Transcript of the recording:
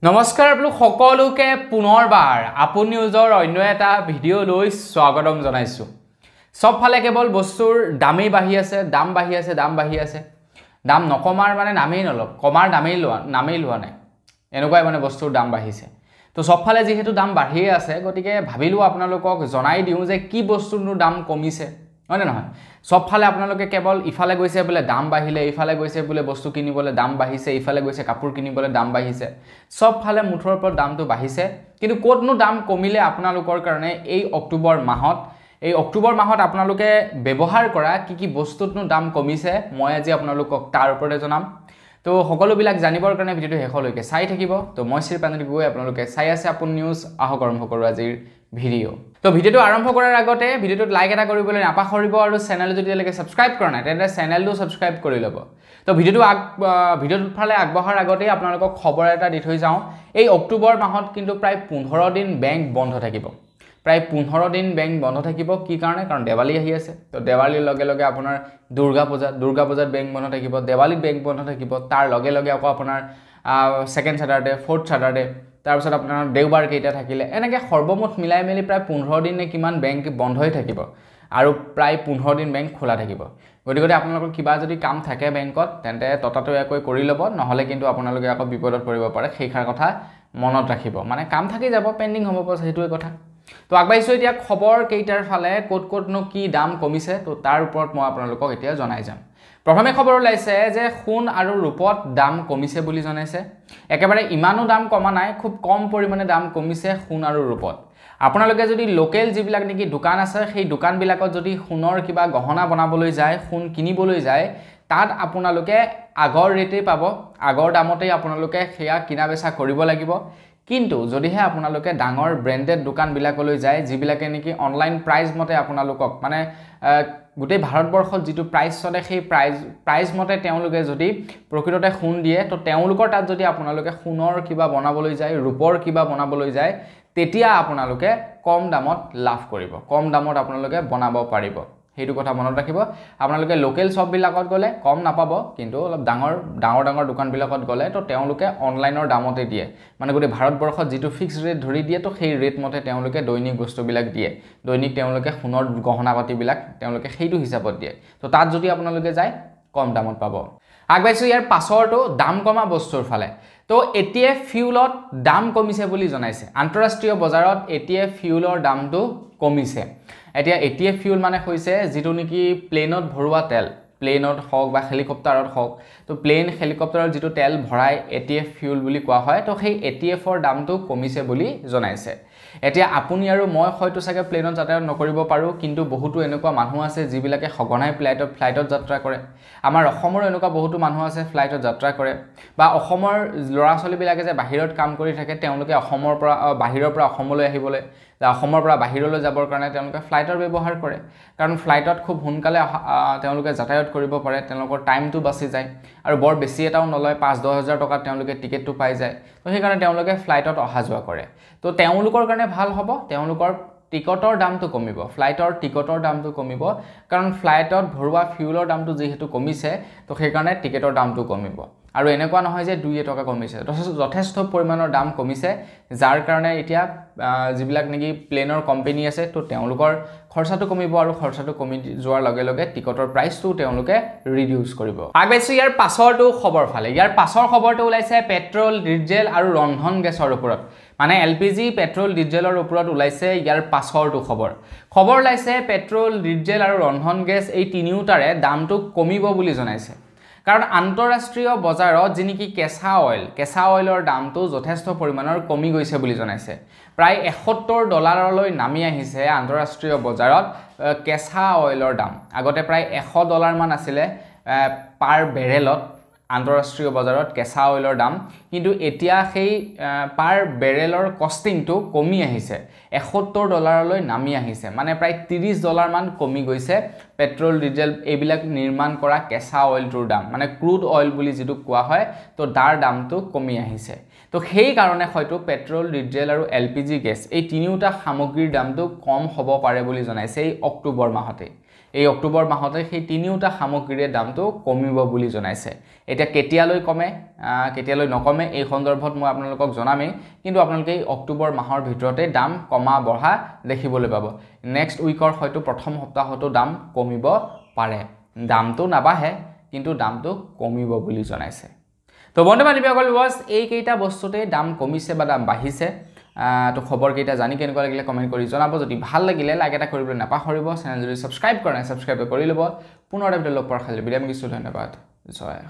নমস্কাৰ আপোনালোক সকলোকে পুনৰবাৰ আপোন নিউজৰ অন্য এটা ভিডিঅ' লৈ স্বাগতম জনাইছো সবফালে কেৱল বস্তুৰ দামই বাঢ়ি আছে দাম নকমাৰ মানে নামেই নলক কমাৰ নামেই লোৱা নাই এনেকুৱাই মানে বস্তুৰ দাম বাঢ়িছে তো সবফালে যেহেতু দাম বাঢ়িয়ে আছে গতিকে ভাবিলো আপোনালোকক জনাই দিও যে কি বস্তুৰ দাম কমিছে হয় না নহয় সবফালে আপোনালোকে কেৱল ইফালে গৈছে বলে দাম বাঢ়িলে ইফালে গৈছে বলে বস্তু কিনিবলে দাম বাঢ়িছে ইফালে গৈছে কাপোৰ কিনিবলে দাম বাঢ়িছে সবফালে মুঠৰ ওপৰত দামটো বাঢ়িছে কিন্তু কোটনো দাম কমিলে আপোনালোকৰ কাৰণে এই অক্টোবৰ মাহত আপোনালোকে ব্যৱহাৰ কৰা কি বস্তুতনো দাম কমিছে মই আজি আপোনালোকক তাৰ ওপৰতে জনাম তো সকলোবিলাক জানিবৰ কাৰণে ভিডিঅটো শেষলৈকে চাই থাকিব তো মই শ্ৰীপানী গৈ আপোনালোকে চাই আছে আপোন নিউজ আহক আৰম্ভ কৰো আজিৰ ভিডিঅ তো ভিডিঅটো আৰম্ভ কৰাৰ আগতে ভিডিঅটোত লাইক এটা কৰিবলৈ নাপাহৰিব আৰু চেনেল যদি এলৈকে সাবস্ক্ৰাইব কৰা নাই তেন্তে চেনেলটো সাবস্ক্ৰাইব কৰি ল'ব তো ভিডিঅটোৰ ফালে আগবঢ়াৰ আগতে আপোনালোকক খবৰ এটা দি থৈ যাওঁ এই অক্টোবৰ মাহত কিন্তু প্ৰায় 15 দিন বেংক বন্ধ থাকিব প্ৰায় 15 দিন বেংক বন্ধ থাকিব কি কাৰণে কাৰণ দেৱালী আহি আছে তো দেৱালীৰ লগে লগে আপোনাৰ দুৰ্গা পূজাত বেংক বন্ধ থাকিব দেৱালীত বেংক বন্ধ থাকিব তাৰ লগে লগে আকৌ আপোনাৰ সেকেন্ড স্যাটাৰডে ফোৰ্থ স্যাটাৰডে তাৰ পিছত আপোনাৰ দেওবাৰ কেইটা থাকিলে এনেকৈ সৰ্বমুঠ মিলাই মেলি প্ৰায় 15 দিন নে কিমান বেংক বন্ধ হৈ থাকিব আৰু প্ৰায় 15 দিন বেংক খোলা থাকিব গতিকে আপোনালোকৰ কিবা যদি কাম থাকে বেংকত তেন্তে ততাতৈয়াকৈ কৰি ল'ব নহলে কিন্তু আপোনালোকে আকৌ বিপদত পৰিব পাৰে সেইখাৰ কথা মনত ৰাখিব মানে কাম থাকি যাব পেন্ডিং হ'ব পাৰে সেইটোৱে কথা তো আগবাইছো এতিয়া খবৰ কেইটাৰ ফালে কোটনো কি দাম কমিছে তো তাৰ ওপৰত মই আপোনালোকক এতিয়া জনাই যাম প্ৰথমে খবৰ ওলাইছে যে সোণ আৰু ৰূপত দাম কমিছে বুলি জনাইছে একেবাৰে ইমানো দাম কমা নাই খুব কম পৰিমাণে দাম কমিছে সোণ আৰু ৰূপত আপোনালোকে যদি লোকেল যিবিলাক নেকি দোকান আছে সেই দোকানবিলাকত যদি সোণৰ কিবা গহনা বনাবলৈ যায় সোণ কিনিবলৈ যায় তাত আপোনালোকে আগৰ ৰেটে পাব আগৰ দামতেই আপোনালোকে সেয়া কিনা বেচা কৰিব লাগিব কিন্তু যদিহে আপোনালোকে ডাঙৰ ব্ৰ্যান্ডেড দোকানবিলাকলৈ যায় যিবিলাকে নেকি অনলাইন প্ৰাইস মতে আপোনালোকক মানে গোটেই ভাৰতবৰ্ষত যেটো প্ৰাইস চলে সেই প্ৰাইস মতে তেওঁলোকে যদি প্ৰকৃততে সোণ দিয়ে তো তেওঁলোকৰ তাত যদি আপোনালোকে সোণৰ কিবা বনাবলৈ যায় ৰূপৰ কিবা বনাবলৈ যায় তেতিয়া আপোনালোকে কম দামত লাভ কৰিব কম দামত আপোনালোকে বনাব পাৰিব হেতু কথা মনত ৰাখিব আপোনালোকে লোকেল শপ বিলাকত গলে কম নাপাব কিন্তু অলপ ডাঙৰ দোকান বিলাকত গলে তো তেওঁলোকে অনলাইনৰ দামতে দিয়ে মানে গোটেই ভাৰতবৰ্ষত যেটো ফিক্স ৰেট ধৰি দিয়ে তো সেই ৰেট মতে তেওঁলোকে দৈনিক বস্তুবিলাক দিয়ে দৈনিক তেওঁলোকে সোণৰ গহনা পাতিবিলাক তেওঁলোকে সেইটো হিচাপত দিয়ে তো তাত যদি আপোনালোকে যায় কম দামত পাব আগবাইছো ইয়াৰ পাছৰটো দাম কমা বস্তুৰ ফালে তো এটিএফ ফিউলত দাম কমিছে বুলি জনাইছে আন্তৰাষ্ট্ৰীয় বজাৰত এটিএফ ফিউলৰ দামটো কমিছে এতিয়া এটিএফ ফিউল মানে হৈছে যেটো নেকি প্লেনত ভৰুৱা তেল প্লেনত হওক বা হেলিকপ্টাৰত হওক তো প্লেন হেলিকপ্টাৰৰ যেটো তেল ভৰাই এটিএফ ফিউল বুলি কোৱা হয় তো সেই এটিএফৰ দামটো কমিছে বুলি জনাইছে এতিয়া আপুনি আৰু মই হয়তো সাকে প্লেনত যাতায়াত নকৰিব পাৰো কিন্তু বহুতো এনেকুৱা মানুহ আছে যিবিলাকে সঘনাই ফ্লাইটত যাত্ৰা কৰে আমাৰ অসমৰ এনেকুৱা বহুতো মানুহ আছে ফ্লাইটত যাত্ৰা কৰে বা অসমৰ লৰা ছোৱালীবিলাকে যে বাহিৰত কাম কৰি থাকে তেওঁলোকে অসমৰ পৰা বাহিৰৰ পৰা অসমলৈ আহিবলৈ বা অসমৰ পৰা বাহিৰলৈ যাবৰ কাৰণে তেওঁলোকে ফ্লাইটৰ ব্যৱহাৰ কৰে কাৰণ ফ্লাইটত খুব সোনকালে তেওঁলোকে যাতায়াত কৰিব পাৰে তেওঁলোকৰ টাইমটো বাচি যায় আৰু বৰ বেছি এটাও নলয় 5-10 হাজাৰ টকা তেওঁলোকে টিকেটটো পাই যায় তো সেই কাৰণে তেওঁলোকে ফ্লাইটত অহা যোৱা কৰে তো তেওঁলোকৰ কাৰণে ভাল হ'ব তেওঁলোকৰ টিকটৰ দামটো কমিব ফ্লাইটৰ টিকটৰ দামটো কমিব কাৰণ ফ্লাইটত ভৰুৱা ফিউলৰ দামটো যেহেতু কমিছে তো সেই কাৰণে টিকেটৰ দামটো কমিব আৰু এনেকুৱা নহয় যে 2 টকা কমিছে যথেষ্ট পৰিমাণৰ দাম কমিছে যাৰ কাৰণে এতিয়া যিবিলাক নেকি প্লেনৰ কোম্পানী আছে তো তেওঁলোকৰ খৰচাটো কমিব আৰু খৰচাটো কমি যোৱাৰ লগে লগে টিকটৰ প্ৰাইসটো তেওঁলোকে ৰিডিউস কৰিব আগবাইছো ইয়াৰ পাছৰটো খবৰ ফালে ইয়াৰ পাছৰ খবৰটো ওলাইছে পেট্ৰল ডিজেল আৰু ৰন্ধন গেছৰ ওপৰত মানে এলপিজি পেট্ৰল ডিজেলৰ ওপৰত ওলাইছে ইয়াৰ পাছৰটো খবৰ ওলাইছে পেট্ৰল ডিজেল আৰু ৰন্ধন গেছ এই তিনিওটাৰে দামটো কমিব বুলি জনাইছে কাৰণ আন্তৰাষ্ট্ৰীয় বজাৰত যিনিকি কেঁচা অইলৰ দামটো যথেষ্ট পৰিমাণৰ কমি গৈছে বুলি জনাইছে প্ৰায় $71 নামি আহিছে আন্তৰাষ্ট্ৰীয় বজাৰত কেঁচা অইলৰ দাম আগতে প্ৰায় $100 মান আছিল পাৰ বেৰেলত আন্তৰাষ্ট্ৰীয় বজাৰত কেঁচা অইলৰ দাম কিন্তু এতিয়া সেই পাৰ বেৰেলৰ কষ্টিংটো কমি আহিছে $71 নামি আহিছে মানে প্ৰায় $30 মান কমি গৈছে পেট্ৰল ডিজেল এইবিলাক নিৰ্মাণ কৰা কেঁচা অইলটোৰ দাম মানে ক্ৰুড অইল বুলি যেটো কোৱা হয় তো তাৰ দামটো কমি আহিছে তো সেই কাৰণে হয়তো পেট্ৰল ডিজেল আৰু এলপিজি গেছ এই তিনিওটা সামগ্ৰীৰ দামটো কম হ'ব পাৰে বুলি জনাইছে এই অক্টোবৰ মাহতে এই অক্টোবৰ মাহতে সেই তিনিওটা সামগ্ৰীৰ দামটো কমিব বুলি জনাইছে এটা কেতিয়ালৈ কমে কেতিয়ালৈ নকমে এই সন্দৰ্ভত মই আপোনালোকক জনামেই কিন্তু আপোনালোকে এই অক্টোবৰ মাহৰ ভিতৰতে দাম কমা বঢ়া দেখিবলৈ পাব নেক্সট উইকৰ হয়তো প্ৰথম সপ্তাহতো দাম কমিব পাৰে দামটো নাবাঢ়ে কিন্তু দামটো কমিব বুলি জনাইছে তো বন্ধু বান্ধৱীসকল বস এই কেইটা বস্তুতে দাম কমিছে বা দাম বাঢ়িছে তো খবৰ কেইটা জানি কেনেকুৱা লাগিলে কমেন্ট কৰি জনাব যদি ভাল লাগিলে লাইক এটা কৰিবলৈ নাপাহৰিব চেনেল যদি সাবস্ক্ৰাইব কৰা নাই সাবস্ক্ৰাইব কৰি ল'ব পুনৰ এটা ভিডিঅ' লগ পোৱাৰ খালি বিদায় মাগিছোঁ ধন্যবাদ জয়